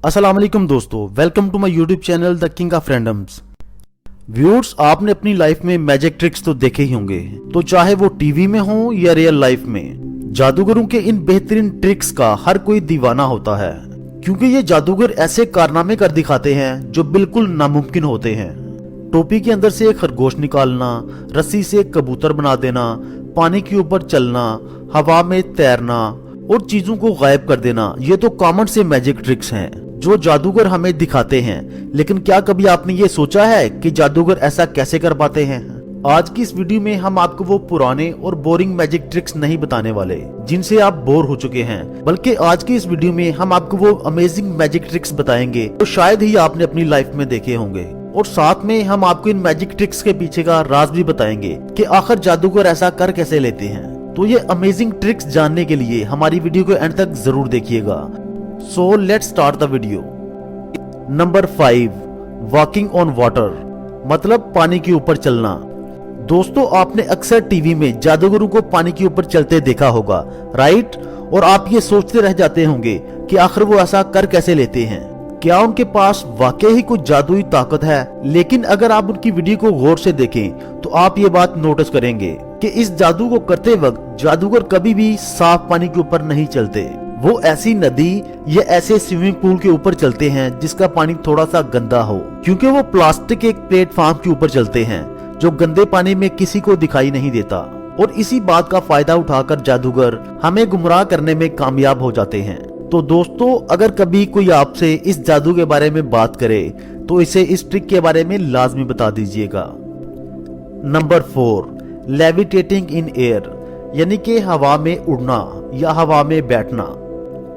अस्सलाम वालेकुम दोस्तों, welcome to my YouTube channel the king of randoms. Viewers, आपने अपनी लाइफ में मैजिक ट्रिक्स तो देखे ही होंगे, तो चाहे वो टीवी में हो या रियल लाइफ में। जादूगरों के इन बेहतरीन ट्रिक्स का हर कोई दीवाना होता है, क्योंकि ये जादूगर ऐसे कारनामे कर दिखाते हैं जो बिल्कुल नामुमकिन होते हैं। टोपी के अंदर से खरगोश निकालना, रस्सी से कबूतर बना देना, पानी के ऊपर चलना, हवा में तैरना और चीजों को गायब कर देना, ये तो कॉमन से मैजिक ट्रिक्स हैं जो जादूगर हमें दिखाते हैं। लेकिन क्या कभी आपने ये सोचा है कि जादूगर ऐसा कैसे कर पाते हैं? आज की इस वीडियो में हम आपको वो पुराने और बोरिंग मैजिक ट्रिक्स नहीं बताने वाले जिनसे आप बोर हो चुके हैं, बल्कि आज की इस वीडियो में हम आपको वो अमेजिंग मैजिक ट्रिक्स बताएंगे तो शायद ही आपने अपनी लाइफ में देखे होंगे। और साथ में हम आपको इन मैजिक ट्रिक्स के पीछे का राज भी बताएंगे कि आखिर जादूगर ऐसा कर कैसे लेते हैं। तो ये अमेजिंग ट्रिक्स जानने के लिए हमारी वीडियो को एंड तक जरूर देखिएगा। So let's start the video. Number 5, walking on water, मतलब पानी के ऊपर चलना। दोस्तों, आपने अक्सर टीवी में जादूगरों को पानी के ऊपर चलते देखा होगा, राइट? और आप ये सोचते रह जाते होंगे कि आखिर वो ऐसा कर कैसे लेते हैं, क्या उनके पास वाकई ही कुछ जादुई ताकत है? लेकिन अगर आप उनकी वीडियो को गौर से देखें तो आप ये बात नोटिस करेंगे कि इस जादू को करते वक्त जादूगर कभी भी साफ पानी के ऊपर नहीं चलते। वो ऐसी नदी या ऐसे स्विमिंग पूल के ऊपर चलते हैं जिसका पानी थोड़ा सा गंदा हो, क्योंकि वो प्लास्टिक के एक प्लेटफॉर्म के ऊपर चलते हैं जो गंदे पानी में किसी को दिखाई नहीं देता। और इसी बात का फायदा उठाकर जादूगर हमें गुमराह करने में कामयाब हो जाते हैं। तो दोस्तों, अगर कभी कोई आपसे इस जादू के बारे में बात करे तो इसे इस ट्रिक के बारे में लाजमी बता दीजिएगा। नंबर 4, लेविटेटिंग इन एयर, यानी कि हवा में उड़ना या हवा में बैठना।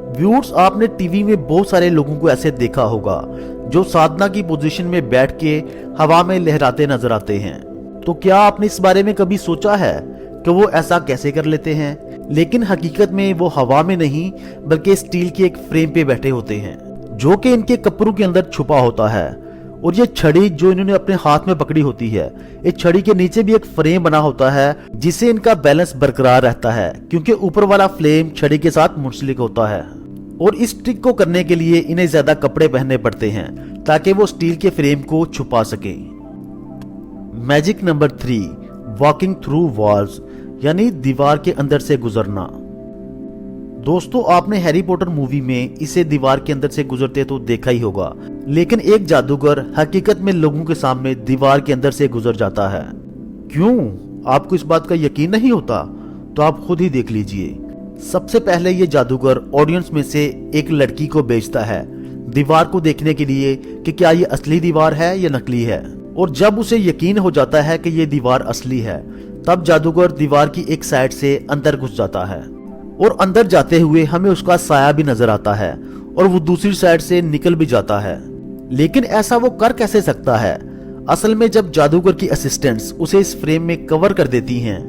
व्यूअर्स, आपने टीवी में बहुत सारे लोगों को ऐसे देखा होगा जो साधना की पोजीशन में बैठ के हवा में लहराते नजर आते हैं। तो क्या आपने इस बारे में कभी सोचा है कि वो ऐसा कैसे कर लेते हैं? लेकिन हकीकत में वो हवा में नहीं बल्कि स्टील के एक फ्रेम पे बैठे होते हैं जो कि इनके कपड़ों के अंदर छुपा होता है। और ये छड़ी जो इन्होंने अपने हाथ में पकड़ी होती है, इस छड़ी के नीचे भी एक फ्रेम बना होता है जिससे इनका बैलेंस बरकरार रहता है, क्योंकि ऊपर वाला फ्रेम छड़ी के साथ मुंसलिक होता है। और इस ट्रिक को करने के लिए इन्हें ज्यादा कपड़े पहनने पड़ते हैं ताकि वो स्टील के फ्रेम को छुपा सके। Magic number 3, walking through walls, यानी दीवार के अंदर से गुजरना। दोस्तों, आपने हैरी पॉटर मूवी में इसे दीवार के अंदर से गुजरते तो देखा ही होगा, लेकिन एक जादूगर हकीकत में लोगों के सामने दीवार के अंदर से गुजर जाता है। क्यों? आपको इस बात का यकीन नहीं होता? तो आप खुद ही देख लीजिए। सबसे पहले ये जादूगर ऑडियंस में से एक लड़की को भेजता है दीवार को देखने के लिए कि क्या ये असली दीवार है या नकली है। और जब उसे यकीन हो जाता है कि ये दीवार असली है, तब जादूगर दीवार की एक साइड से अंदर घुस जाता है और अंदर जाते हुए हमें उसका साया भी नजर आता है और वो दूसरी साइड से निकल भी जाता है। लेकिन ऐसा वो कर कैसे सकता है? असल में जब जादूगर की असिस्टेंट्स उसे इस फ्रेम में कवर कर देती हैं,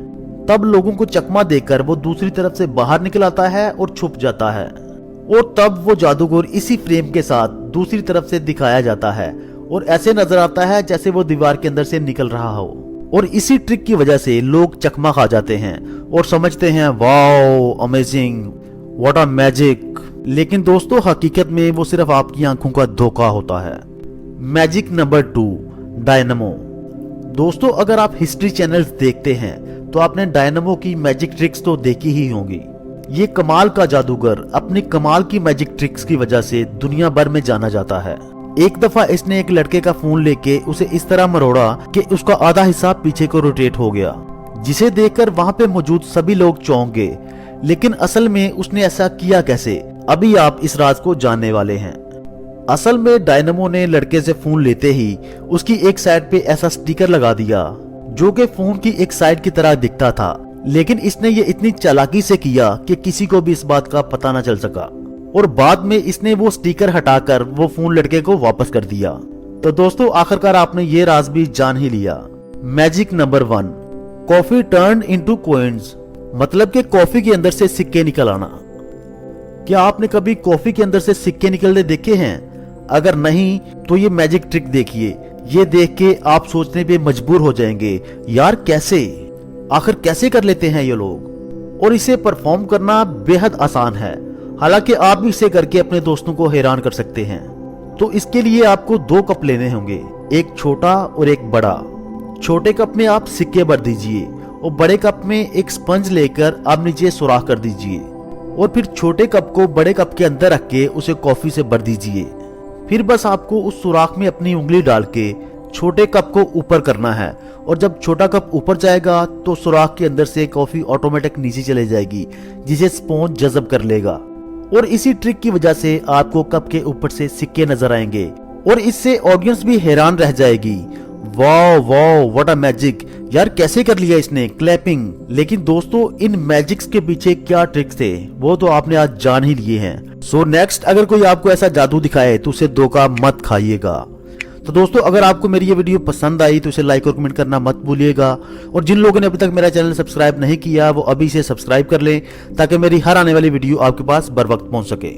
तब लोगों को चकमा देकर वो दूसरी तरफ से बाहर निकल आता है और छुप जाता है। और तब वो जादूगर इसी फ्रेम के साथ दूसरी तरफ से दिखाया जाता है और ऐसे नजर आता है जैसे वो दीवार के अंदर से निकल रहा हो। और इसी ट्रिक की वजह से लोग चकमा खा जाते हैं और समझते हैं wow amazing, what a magic. लेकिन दोस्तों, हकीकत में वो सिर्फ आपकी आंखों का धोखा होता है। Magic number 2, dynamo. दोस्तों, अगर आप हिस्ट्री चैनल्स देखते हैं तो आपने डायनामो की मैजिक ट्रिक्स तो देखी ही होंगी। ये कमाल का जादूगर अपनी कमाल की मैजिक ट्रिक्स की वजह से दुनिया भर में जाना जाता है। एक दफा इसने एक लड़के का फोन लेके उसे इस तरह मरोड़ा कि उसका आधा हिस्सा पीछे को रोटेट हो गया, जिसे देखकर वहां पे मौजूद सभी लोग चौंक गए। लेकिन असल में उसने ऐसा किया कैसे, अभी आप इस राज को जानने वाले हैं। असल में डायनामो ने लड़के से फोन लेते ही उसकी एक साइड पे ऐसा स्टिकर लगा दिया जो कि फोन की एक साइड की तरह दिखता था। लेकिन इसने ये इतनी चालाकी से किया कि किसी को भी इस बात का पता न चल सका। और बाद में इसने वो स्टिकर हटाकर वो फोन लड़के को वापस कर दिया। तो दोस्तों, आखिरकार आपने ये राज भी जान ही लिया। Magic number 1, coffee turn into coins, मतलब कि कॉफी के अंदर से सिक्के निकल आना। क्या आपने कभी कॉफी के अंदर से सिक्के निकलते देखे हैं? अगर नहीं तो ये मैजिक ट्रिक देखिए। ये देख के आप सोचने पे मजबूर हो जाएंगे, यार कैसे, आखिर कैसे कर लेते हैं ये लोग। और इसे परफॉर्म करना बेहद आसान है। हालांकि आप भी इसे करके अपने दोस्तों को हैरान कर सकते हैं। तो इसके लिए आपको 2 कप लेने होंगे, एक छोटा और एक बड़ा। छोटे कप में आप सिक्के भर दीजिए और बड़े कप में एक स्पंज लेकर आप नीचे सुराख कर दीजिए और फिर छोटे कप को बड़े कप के अंदर रख के उसे कॉफी से भर दीजिए। फिर बस आपको उस सुराख में अपनी उंगली डाल के छोटे कप को ऊपर करना है और जब छोटा कप ऊपर जाएगा तो सुराख के अंदर से कॉफी ऑटोमेटिक नीचे चले जाएगी, जिसे स्पॉन्ज जज़ब कर लेगा। और इसी ट्रिक की वजह से आपको कप के ऊपर से सिक्के नजर आएंगे और इससे ऑडियंस भी हैरान रह जाएगी। Wow wow what a magic, यार कैसे कर लिया इसने, क्लैपिंग। लेकिन दोस्तों इन मैजिक्स के पीछे क्या ट्रिक्स थे वो तो आपने आज जान ही लिए हैं। सो नेक्स्ट अगर कोई आपको ऐसा जादू दिखाए तो उसे धोखा मत खाइएगा। तो दोस्तों अगर आपको मेरी ये वीडियो पसंद आई तो इसे लाइक और कमेंट करना मत भूलिएगा और जिन लोगों ने अभी तक मेरा चैनल सब्सक्राइब नहीं किया वो अभी इसे सब्सक्राइब कर लें ताकि मेरी हर आने वाली वीडियो आपके पास बर वक्त पहुंच सके।